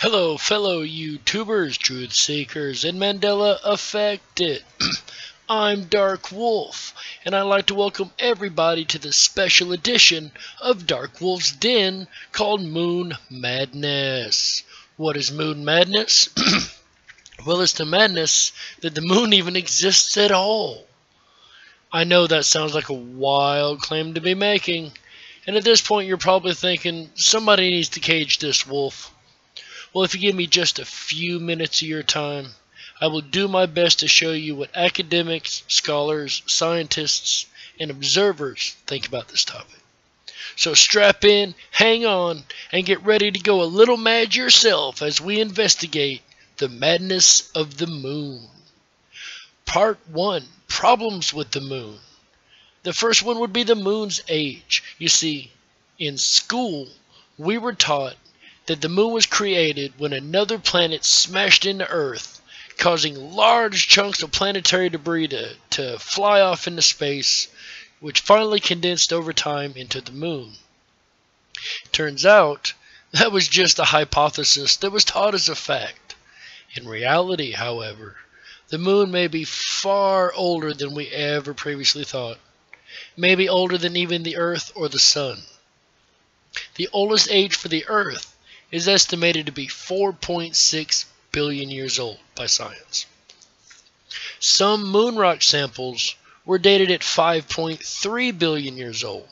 Hello, fellow YouTubers, truth seekers, and Mandela affected. I'm Darkwolf, and I'd like to welcome everybody to this special edition of Darkwolf's Den called Moon Madness. What is Moon Madness? Well, it's the madness that the moon even exists at all. I know that sounds like a wild claim to be making, and at this point you're probably thinking, somebody needs to cage this wolf. Well, if you give me just a few minutes of your time, I will do my best to show you what academics, scholars, scientists, and observers think about this topic. So strap in, hang on, and get ready to go a little mad yourself as we investigate the madness of the moon. Part 1. Problems with the moon. The first one would be the moon's age. You see, in school, we were taught that the moon was created when another planet smashed into Earth, causing large chunks of planetary debris to fly off into space, which finally condensed over time into the moon. Turns out, that was just a hypothesis that was taught as a fact. In reality, however, the moon may be far older than we ever previously thought. Maybe older than even the Earth or the Sun. The oldest age for the Earth is estimated to be 4.6 billion years old by science. Some moon rock samples were dated at 5.3 billion years old,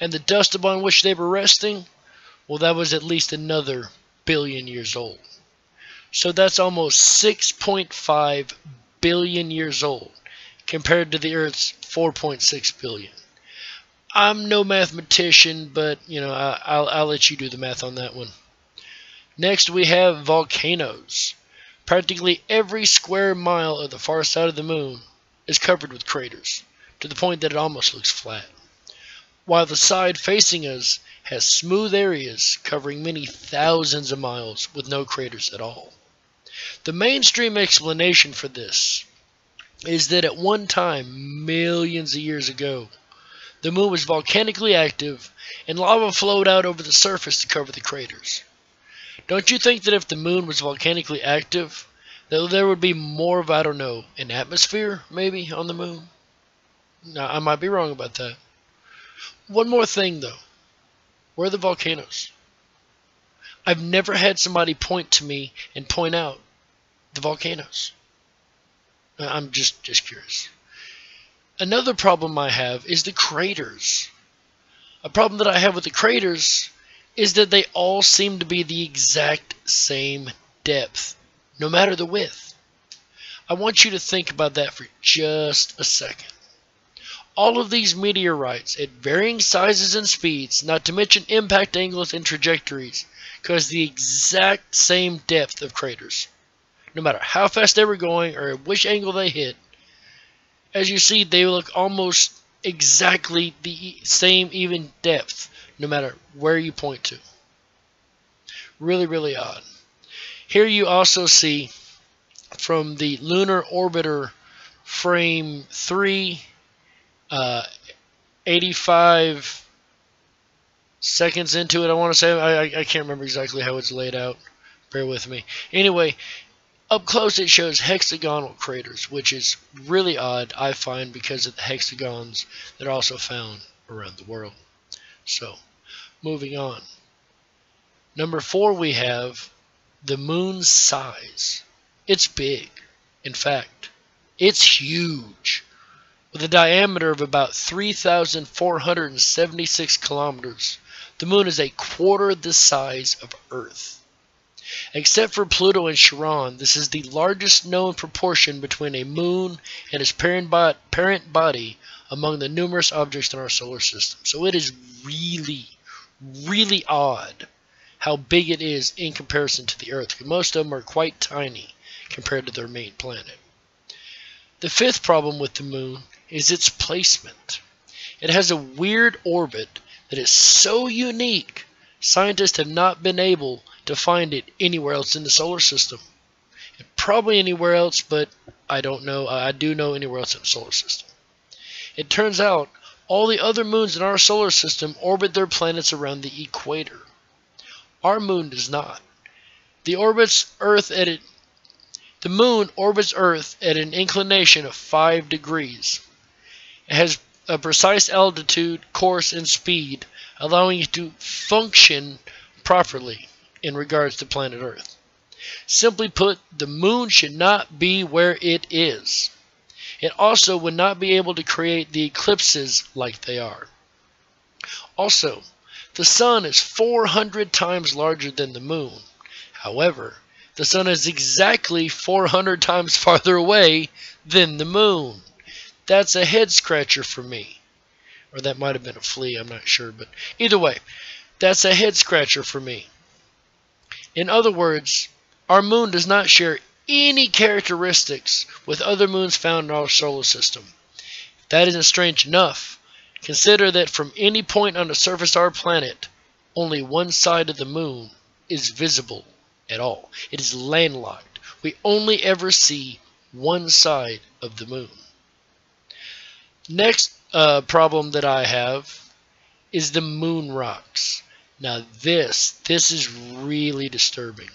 and the dust upon which they were resting, well, that was at least another billion years old. So that's almost 6.5 billion years old compared to the Earth's 4.6 billion. I'm no mathematician, but I'll let you do the math on that one. Next, we have volcanoes. Practically every square mile of the far side of the moon is covered with craters, to the point that it almost looks flat, while the side facing us has smooth areas covering many thousands of miles with no craters at all. The mainstream explanation for this is that at one time, millions of years ago, the moon was volcanically active and lava flowed out over the surface to cover the craters. Don't you think that if the moon was volcanically active, that there would be more of, an atmosphere, maybe, on the moon? Now, I might be wrong about that. One more thing, though. Where are the volcanoes? I've never had somebody point to me and point out the volcanoes. I'm just curious. Another problem I have is the craters. A problem that I have with the craters is that they all seem to be the exact same depth, no matter the width. I want you to think about that for just a second. All of these meteorites at varying sizes and speeds, not to mention impact angles and trajectories, cause the exact same depth of craters. No matter how fast they were going or at which angle they hit, as you see, they look almost exactly the same even depth, no matter where you point to. Really, really odd. Here you also see from the Lunar Orbiter frame 3, 85 seconds into it, I want to say. I can't remember exactly how it's laid out. Bear with me. Anyway, up close it shows hexagonal craters, which is really odd, I find, because of the hexagons that are also found around the world. So, moving on. Number 4, we have the moon's size. It's big. In fact, it's huge. With a diameter of about 3,476 kilometers, the moon is a quarter the size of Earth. Except for Pluto and Charon, this is the largest known proportion between a moon and its parent body among the numerous objects in our solar system. So it is really, really odd how big it is in comparison to the Earth, because most of them are quite tiny compared to their main planet. The 5th problem with the moon is its placement. It has a weird orbit that is so unique, scientists have not been able to find it anywhere else in the solar system. And probably anywhere else, but I don't know. I do know anywhere else in the solar system. It turns out all the other moons in our solar system orbit their planets around the equator. Our moon does not. The moon orbits Earth at an inclination of 5 degrees. It has a precise altitude, course, and speed, allowing it to function properly in regards to planet Earth. Simply put, the moon should not be where it is. It also would not be able to create the eclipses like they are. Also, the sun is 400 times larger than the moon. However, the sun is exactly 400 times farther away than the moon. That's a head scratcher for me. Or that might have been a flea, I'm not sure. But either way, that's a head scratcher for me. In other words, our moon does not share any characteristics with other moons found in our solar system. If that isn't strange enough, consider that from any point on the surface of our planet, only one side of the moon is visible at all. It is landlocked. We only ever see one side of the moon. Next problem that I have is the moon rocks. Now this is really disturbing.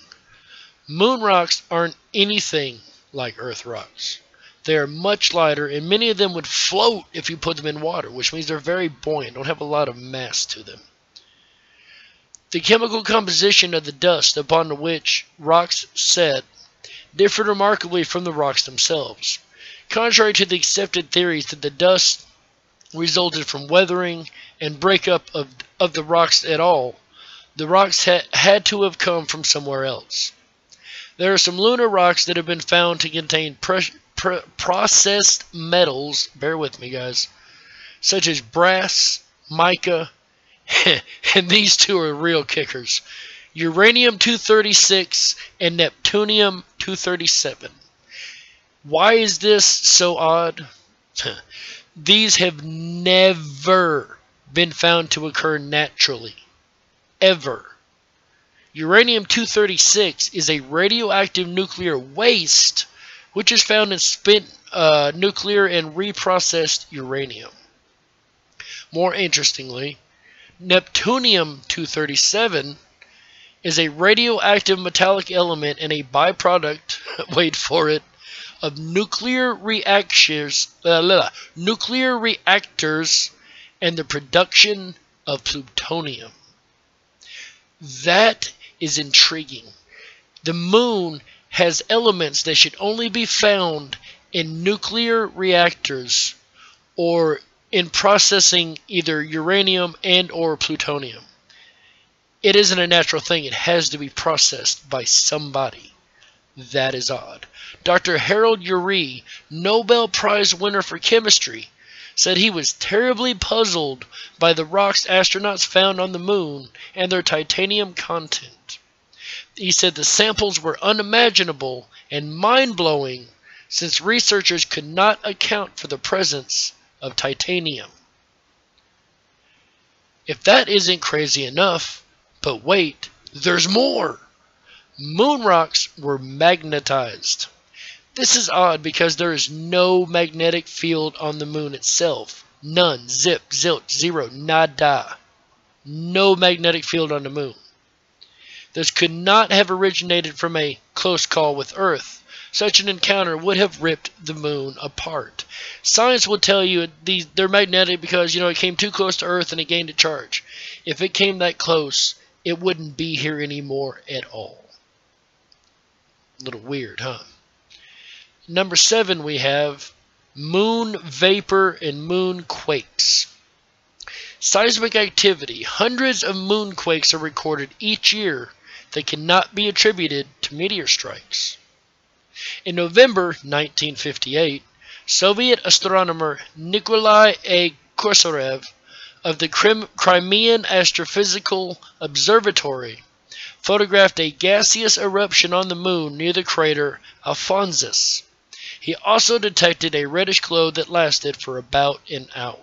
Moon rocks aren't anything like Earth rocks. They are much lighter, and many of them would float if you put them in water, which means they're very buoyant, don't have a lot of mass to them. The chemical composition of the dust upon which rocks set differed remarkably from the rocks themselves. Contrary to the accepted theories that the dust resulted from weathering and breakup of the rocks at all, the rocks had to have come from somewhere else. There are some lunar rocks that have been found to contain processed metals, bear with me guys, such as brass, mica, and these two are real kickers, uranium-236 and neptunium-237. Why is this so odd? These have never been found to occur naturally. Ever. Uranium-236 is a radioactive nuclear waste which is found in spent nuclear and reprocessed uranium. More interestingly, Neptunium-237 is a radioactive metallic element and a byproduct, wait for it, of nuclear reactors and the production of plutonium. That is intriguing. The moon has elements that should only be found in nuclear reactors or in processing either uranium and or plutonium. It isn't a natural thing. It has to be processed by somebody. That is odd. Dr. Harold Urey, Nobel Prize winner for chemistry, said he was terribly puzzled by the rocks astronauts found on the moon and their titanium content. He said the samples were unimaginable and mind-blowing since researchers could not account for the presence of titanium. If that isn't crazy enough, but wait, there's more! Moon rocks were magnetized. This is odd because there is no magnetic field on the moon itself. None. Zip, zilch, zero, nada. No magnetic field on the moon. This could not have originated from a close call with Earth. Such an encounter would have ripped the moon apart. Science will tell you they're magnetic because, it came too close to Earth and it gained a charge. If it came that close, it wouldn't be here anymore at all. A little weird, huh? Number 7, we have moon vapor and moon quakes. Seismic activity. Hundreds of moonquakes are recorded each year that cannot be attributed to meteor strikes. In November 1958, Soviet astronomer Nikolai A. Kosarev of the Crimean Astrophysical Observatory photographed a gaseous eruption on the moon near the crater Alphonsus. He also detected a reddish glow that lasted for about an hour.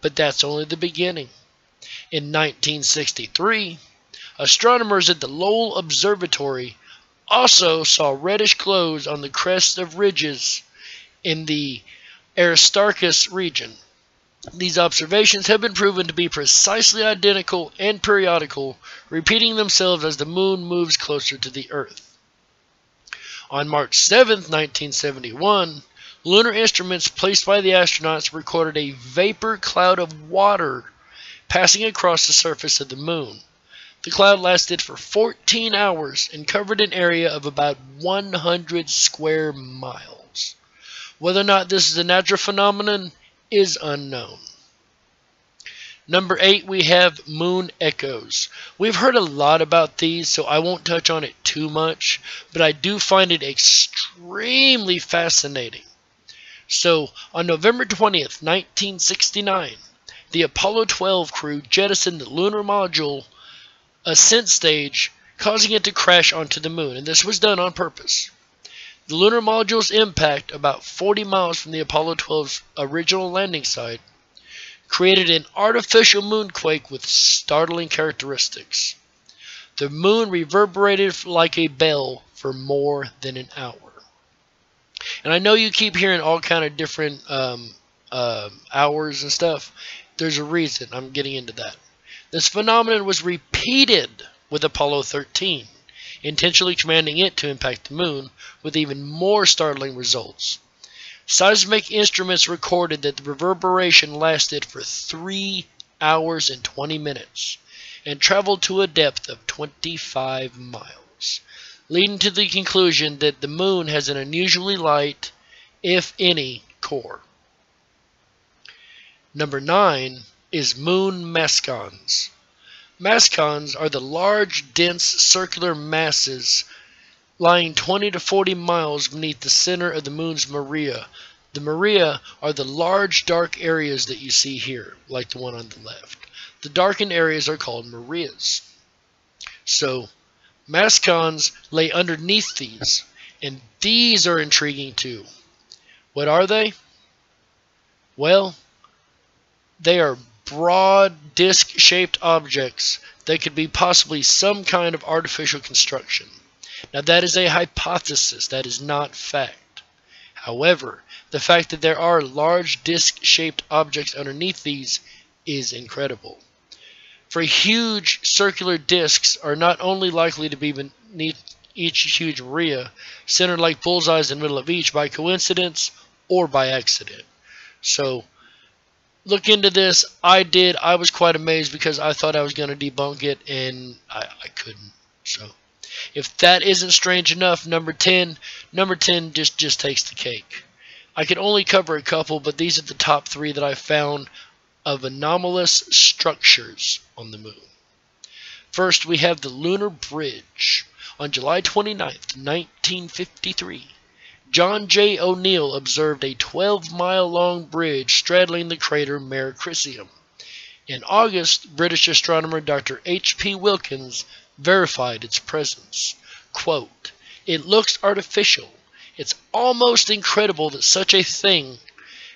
But that's only the beginning. In 1963, astronomers at the Lowell Observatory also saw reddish glows on the crests of ridges in the Aristarchus region. These observations have been proven to be precisely identical and periodical, repeating themselves as the moon moves closer to the Earth. On March 7, 1971, lunar instruments placed by the astronauts recorded a vapor cloud of water passing across the surface of the moon. The cloud lasted for 14 hours and covered an area of about 100 square miles. Whether or not this is a natural phenomenon is unknown. Number 8, we have moon echoes. We've heard a lot about these, so I won't touch on it too much, but I do find it extremely fascinating. So, on November 20th, 1969, the Apollo 12 crew jettisoned the lunar module ascent stage, causing it to crash onto the moon, and this was done on purpose. The lunar module's impact, about 40 miles from the Apollo 12's original landing site, created an artificial moonquake with startling characteristics. The moon reverberated like a bell for more than an hour. And I know you keep hearing all kind of different hours and stuff. There's a reason. I'm getting into that. This phenomenon was repeated with Apollo 13, intentionally commanding it to impact the moon, with even more startling results. Seismic instruments recorded that the reverberation lasted for 3 hours and 20 minutes and traveled to a depth of 25 miles, leading to the conclusion that the moon has an unusually light, if any, core. Number 9 is moon mascons. Mascons are the large, dense, circular masses lying 20 to 40 miles beneath the center of the moon's maria. The maria are the large, dark areas that you see here, like the one on the left. The darkened areas are called marias. So, mascons lay underneath these, and these are intriguing too. What are they? Well, they are broad, disc-shaped objects that could be possibly some kind of artificial construction. Now, that is a hypothesis. That is not fact. However, the fact that there are large, disc-shaped objects underneath these is incredible. For huge circular discs are not only likely to be beneath each huge maria, centered like bullseyes in the middle of each by coincidence or by accident. So, look into this. I did. I was quite amazed because I thought I was going to debunk it, and I couldn't. So, if that isn't strange enough, number 10 just takes the cake. I could only cover a couple, but these are the top 3 that I found of anomalous structures on the moon. First, we have the Lunar Bridge. On July 29th, 1953, John J. O'Neill observed a 12-mile-long bridge straddling the crater Mare Crisium. In August, British astronomer Dr. H.P. Wilkins verified its presence. Quote, "It looks artificial. It's almost incredible that such a thing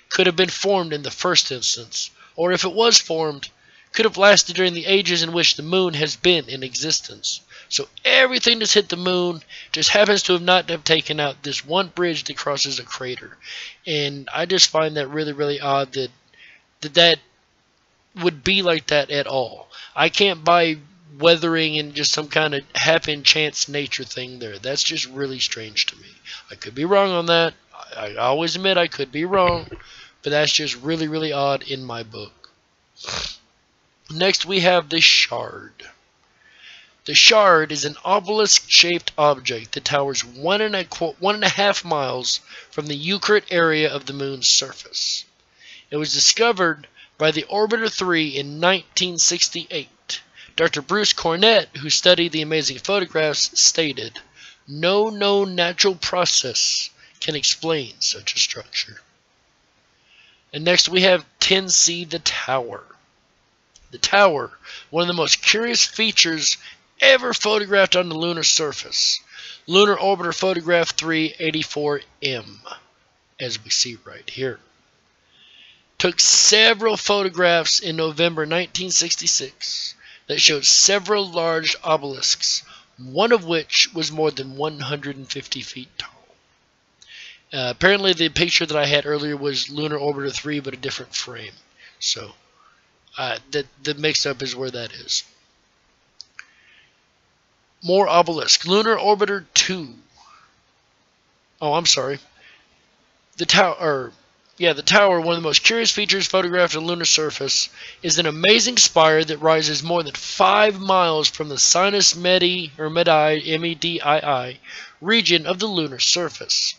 could have been formed in the first instance, or if it was formed, could have lasted during the ages in which the moon has been in existence. So everything that's hit the moon just happens to have not have taken out this one bridge that crosses a crater." And I just find that really, really odd that would be like that at all. I can't buy weathering and just some kind of happen chance nature thing there. That's just really strange to me. I could be wrong on that. I always admit I could be wrong, but that's just really, really odd in my book. Next, we have the Shard. The Shard is an obelisk-shaped object that towers 1.5 miles from the Euclid area of the moon's surface. It was discovered by the Orbiter 3 in 1968. Dr. Bruce Cornett, who studied the amazing photographs, stated, "No known natural process can explain such a structure." And next we have 10C, the Tower. The Tower, one of the most curious features ever photographed on the lunar surface. Lunar Orbiter Photograph 384M, as we see right here. Took several photographs in November 1966 that showed several large obelisks, one of which was more than 150 feet tall. Apparently the picture that I had earlier was Lunar Orbiter 3, but a different frame. So the mix-up is where that is. More obelisk. Lunar Orbiter 2. Oh, I'm sorry. The tower, the tower, one of the most curious features photographed on the lunar surface, is an amazing spire that rises more than 5 miles from the sinus medii, or Medii, region of the lunar surface.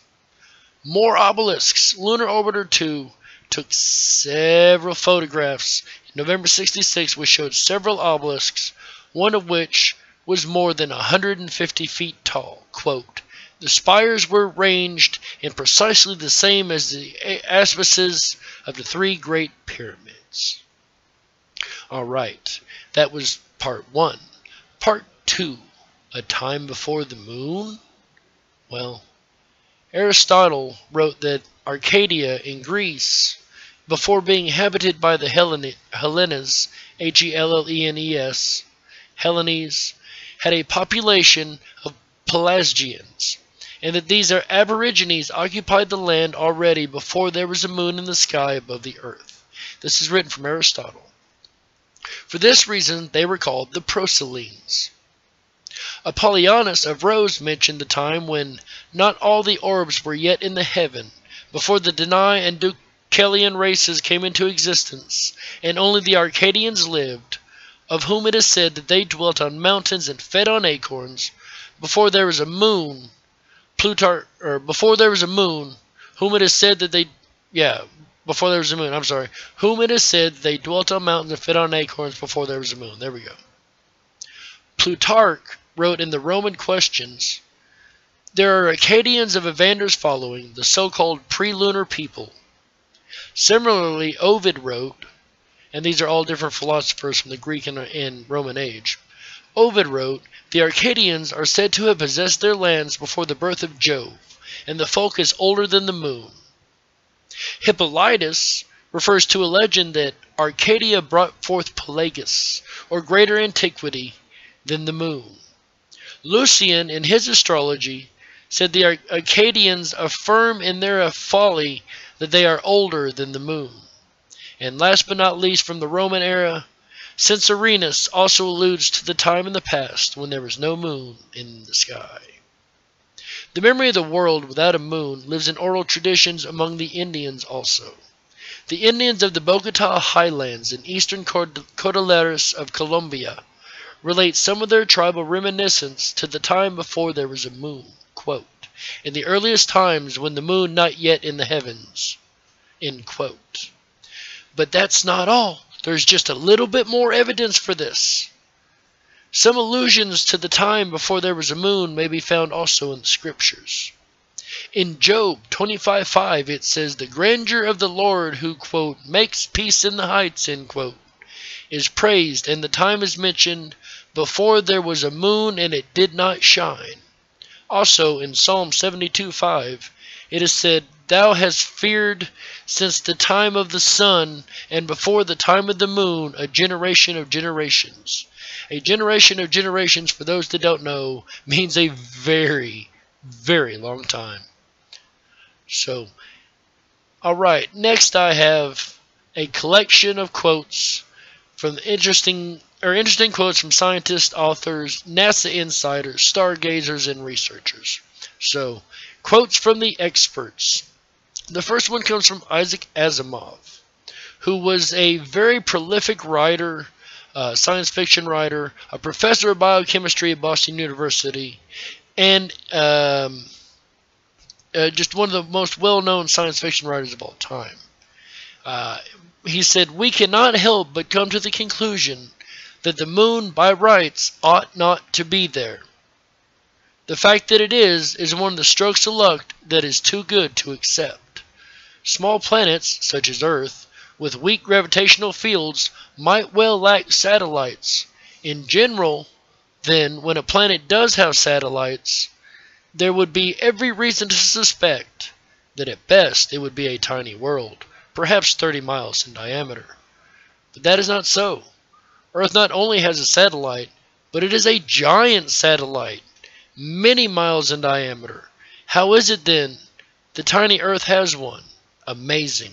More obelisks. Lunar Orbiter 2 took several photographs in November 1966, which showed several obelisks, one of which was more than 150 feet tall. Quote, the spires were arranged in precisely the same as the aspices of the 3 great pyramids. Alright, that was part 1. Part 2, a time before the moon? Well, Aristotle wrote that Arcadia in Greece, before being inhabited by the Hellenes, Hellenes, Hellenes, had a population of Pelasgians, and that these aborigines occupied the land already before there was a moon in the sky above the earth. This is written from Aristotle. For this reason, they were called the Proselines. Apollonius of Rhodes mentioned the time when not all the orbs were yet in the heaven, before the Danai and Deucalion races came into existence, and only the Arcadians lived, of whom it is said that they dwelt on mountains and fed on acorns, before there was a moon. Before there was a moon, whom it is said that they, before there was a moon, I'm sorry, whom it is said they dwelt on mountains and fed on acorns before there was a moon. There we go. Plutarch wrote in the Roman Questions, there are Acadians of Evander's following, the so-called pre-lunar people. Similarly, Ovid wrote, and these are all different philosophers from the Greek and Roman age, Ovid wrote, the Arcadians are said to have possessed their lands before the birth of Jove, and the folk is older than the moon. Hippolytus refers to a legend that Arcadia brought forth Pelagus, or greater antiquity than the moon. Lucian, in his astrology, said the Arcadians affirm in their folly that they are older than the moon. And last but not least, from the Roman era, Censorinus also alludes to the time in the past when there was no moon in the sky. The memory of the world without a moon lives in oral traditions among the Indians also. The Indians of the Bogota highlands in eastern Cordilleras of Colombia relate some of their tribal reminiscence to the time before there was a moon. Quote, in the earliest times when the moon not yet in the heavens. End quote. But that's not all. There's just a little bit more evidence for this. Some allusions to the time before there was a moon may be found also in the scriptures. In Job 25:5 it says, the grandeur of the Lord who, quote, makes peace in the heights, end quote, is praised, and the time is mentioned before there was a moon and it did not shine. Also in Psalm 72:5 it is said, thou hast feared since the time of the sun, and before the time of the moon, a generation of generations. A generation of generations, for those that don't know, means a very, very long time. So, alright, next I have a collection of quotes from interesting quotes from scientists, authors, NASA insiders, stargazers, and researchers. So, quotes from the experts. The first one comes from Isaac Asimov, who was a very prolific writer, science fiction writer, a professor of biochemistry at Boston University, and just one of the most well-known science fiction writers of all time. He said, we cannot help but come to the conclusion that the moon, by rights, ought not to be there. The fact that it is one of the strokes of luck that is too good to accept. Small planets, such as Earth, with weak gravitational fields, might well lack satellites. In general, then, when a planet does have satellites, there would be every reason to suspect that at best it would be a tiny world, perhaps 30 miles in diameter. But that is not so. Earth not only has a satellite, but it is a giant satellite, many miles in diameter. How is it then the tiny Earth has one? Amazing.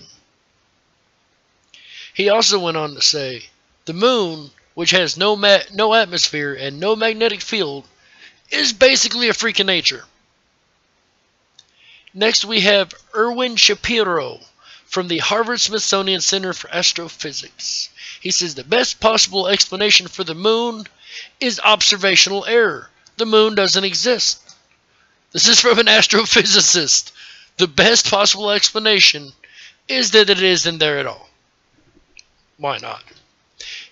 He also went on to say, the moon, which has no atmosphere and no magnetic field, is basically a freak of nature. Next we have Erwin Shapiro from the Harvard-Smithsonian Center for Astrophysics. He says the best possible explanation for the moon is observational error. The moon doesn't exist. This is from an astrophysicist. The best possible explanation is that it isn't there at all. Why not?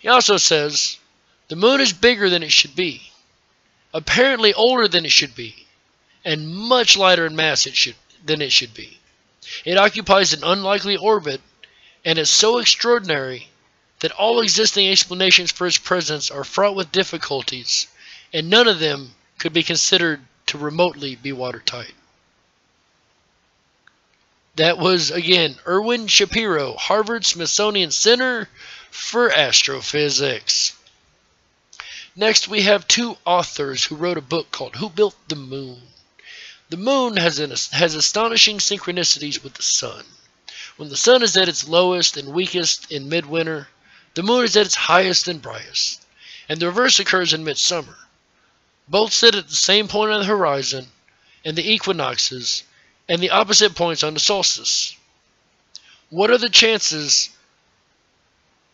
He also says the moon is bigger than it should be, apparently older than it should be, and much lighter in mass than it should be. It occupies an unlikely orbit and is so extraordinary that all existing explanations for its presence are fraught with difficulties, and none of them could be considered to remotely be watertight. That was, again, Erwin Shapiro, Harvard-Smithsonian Center for Astrophysics. Next, we have two authors who wrote a book called Who Built the Moon? The moon has astonishing synchronicities with the sun. When the sun is at its lowest and weakest in midwinter, the moon is at its highest and brightest, and the reverse occurs in midsummer. Both sit at the same point on the horizon, and the equinoxes, and the opposite points on the solstice. What are the chances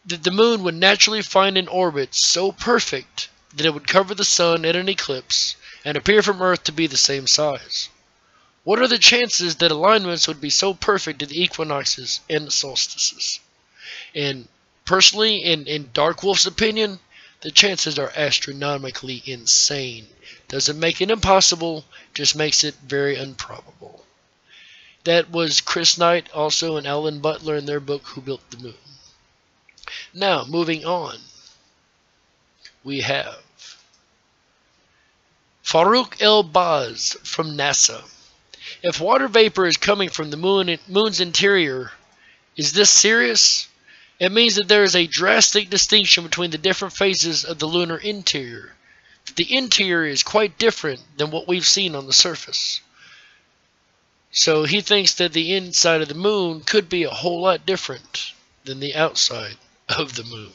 that the moon would naturally find an orbit so perfect that it would cover the sun at an eclipse and appear from Earth to be the same size? What are the chances that alignments would be so perfect at the equinoxes and the solstices? And personally, in Darkwolf's opinion, the chances are astronomically insane. Doesn't make it impossible, just makes it very improbable. That was Chris Knight, also, and Alan Butler in their book, Who Built the Moon. Now, moving on, we have Farouk El-Baz from NASA. If water vapor is coming from the moon's interior, is this serious? It means that there is a drastic distinction between the different phases of the lunar interior. The interior is quite different than what we've seen on the surface. So he thinks that the inside of the moon could be a whole lot different than the outside of the moon.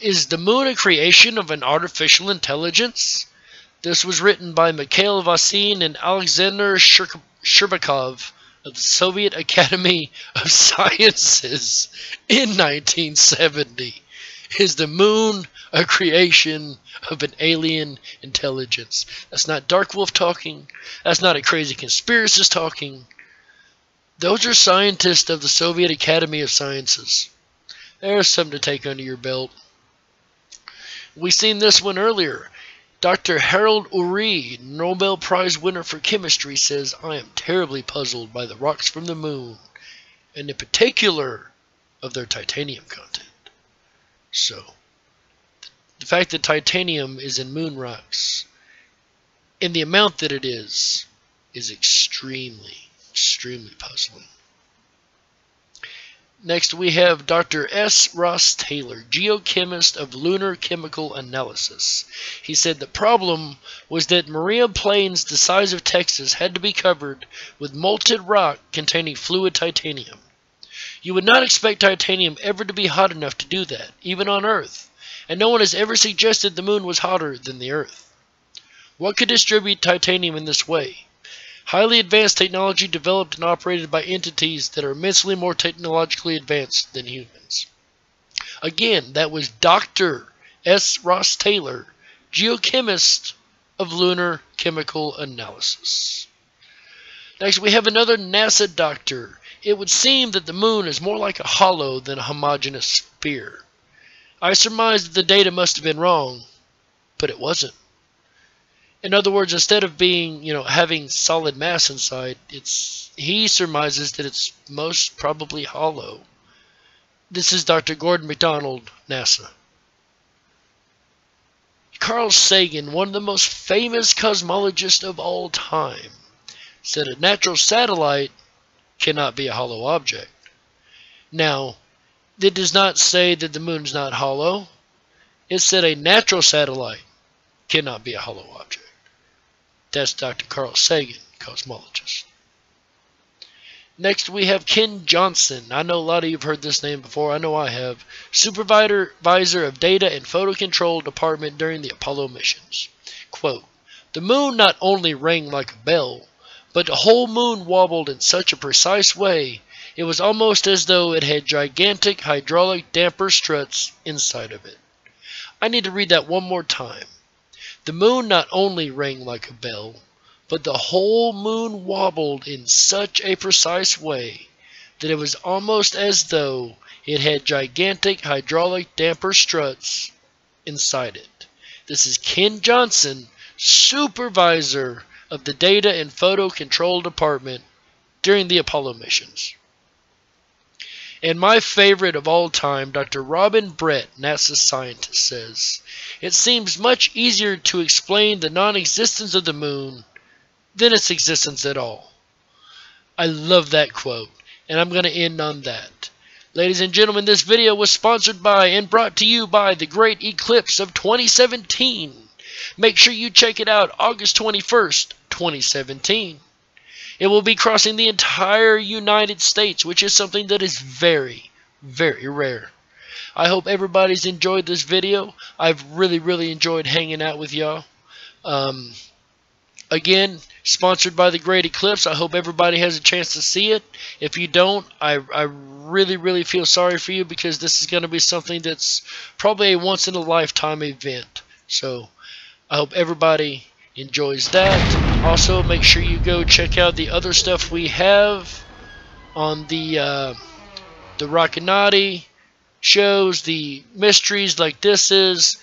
Is the moon a creation of an artificial intelligence? This was written by Mikhail Vasin and Alexander Sherbakov of the Soviet Academy of Sciences in 1970. Is the moon a creation of an alien intelligence? That's not Darkwolf talking. That's not a crazy conspiracist talking. Those are scientists of the Soviet Academy of Sciences. There's something to take under your belt. We've seen this one earlier. Dr. Harold Urey, Nobel Prize winner for chemistry, says, I am terribly puzzled by the rocks from the moon, and in particular of their titanium content. So, the fact that titanium is in moon rocks, in the amount that it is extremely, extremely puzzling. Next we have Dr. S. Ross Taylor, geochemist of lunar chemical analysis. He said the problem was that Maria plains the size of Texas had to be covered with molten rock containing fluid titanium. You would not expect titanium ever to be hot enough to do that, even on Earth, and no one has ever suggested the moon was hotter than the Earth. What could distribute titanium in this way? Highly advanced technology developed and operated by entities that are immensely more technologically advanced than humans. Again, that was Dr. S. Ross Taylor, geochemist of lunar chemical analysis. Next, we have another NASA doctor. It would seem that the moon is more like a hollow than a homogeneous sphere. I surmised that the data must have been wrong, but it wasn't. In other words, instead of being, having solid mass inside, he surmises that it's most probably hollow. This is Dr. Gordon MacDonald, NASA. Carl Sagan, one of the most famous cosmologists of all time, said a natural satellite cannot be a hollow object. Now, it does not say that the moon's not hollow. It said a natural satellite cannot be a hollow object. That's Dr. Carl Sagan, cosmologist. Next we have Ken Johnson. I know a lot of you have heard this name before. I know I have. Supervisor of Data and Photo Control Department during the Apollo missions. Quote, "The moon not only rang like a bell, but the whole moon wobbled in such a precise way, it was almost as though it had gigantic hydraulic damper struts inside of it." I need to read that one more time. The moon not only rang like a bell, but the whole moon wobbled in such a precise way that it was almost as though it had gigantic hydraulic damper struts inside it. This is Ken Johnson, supervisor of the Data and Photo Control Department during the Apollo missions. And my favorite of all time, Dr. Robin Brett, NASA scientist, says, "It seems much easier to explain the non-existence of the moon than its existence at all." I love that quote, and I'm going to end on that. Ladies and gentlemen, this video was sponsored by and brought to you by the Great Eclipse of 2017. Make sure you check it out August 21st, 2017. It will be crossing the entire United States, which is something that is very, very rare. I hope everybody's enjoyed this video. I've really enjoyed hanging out with y'all. Again, sponsored by the Great Eclipse. I hope everybody has a chance to see it. If you don't, I really feel sorry for you, because this is going to be something that's probably a once-in-a-lifetime event. So I hope everybody enjoys that. Also, make sure you go check out the other stuff we have on the Rockinati shows, the mysteries like this is,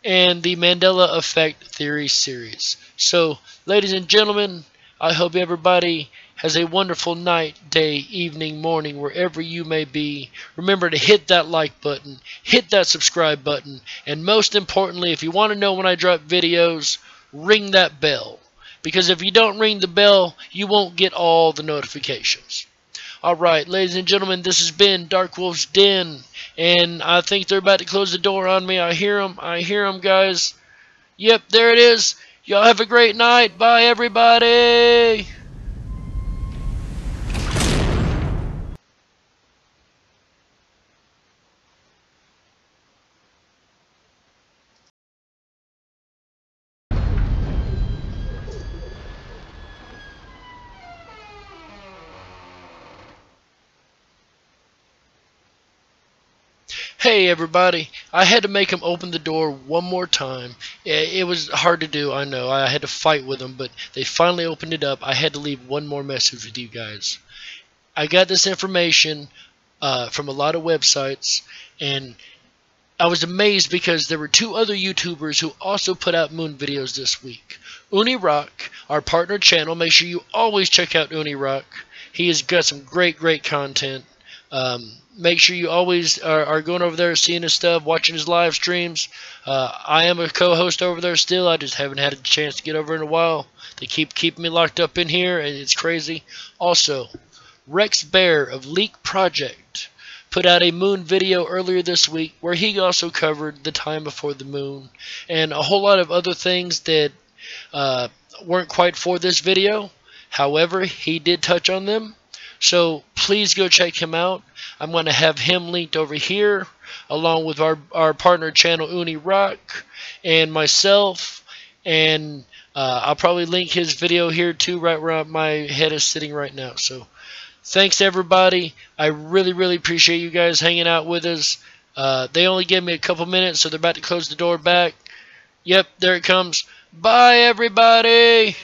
and the Mandela Effect Theory series. So, ladies and gentlemen, I hope everybody has a wonderful night, day, evening, morning, wherever you may be. Remember to hit that like button, hit that subscribe button, and most importantly, if you want to know when I drop videos, ring that bell. Because if you don't ring the bell, you won't get all the notifications. Alright, ladies and gentlemen, this has been Darkwolf's Den, and I think they're about to close the door on me. I hear them, guys. Yep, there it is. Y'all have a great night. Bye, everybody. Hey everybody, I had to make him open the door one more time. It was hard to do, I know. I had to fight with them, but they finally opened it up. I had to leave one more message with you guys. I got this information from a lot of websites, and I was amazed because there were two other YouTubers who also put out moon videos this week. UNIRock, our partner channel. Make sure you always check out UNIRock. He has got some great content. Make sure you always are going over there, seeing his stuff, watching his live streams. I am a co-host over there still. I just haven't had a chance to get over in a while. They keep keeping me locked up in here, and it's crazy. Also, Rex Bear of Leak Project put out a moon video earlier this week where he also covered the time before the moon and a whole lot of other things that weren't quite for this video. However, he did touch on them. So please go check him out. I'm going to have him linked over here along with our partner channel UNIRock and myself, and I'll probably link his video here too, right where my head is sitting right now. So thanks everybody. I really appreciate you guys hanging out with us. They only gave me a couple minutes, so they're about to close the door back. Yep, there it comes. Bye everybody.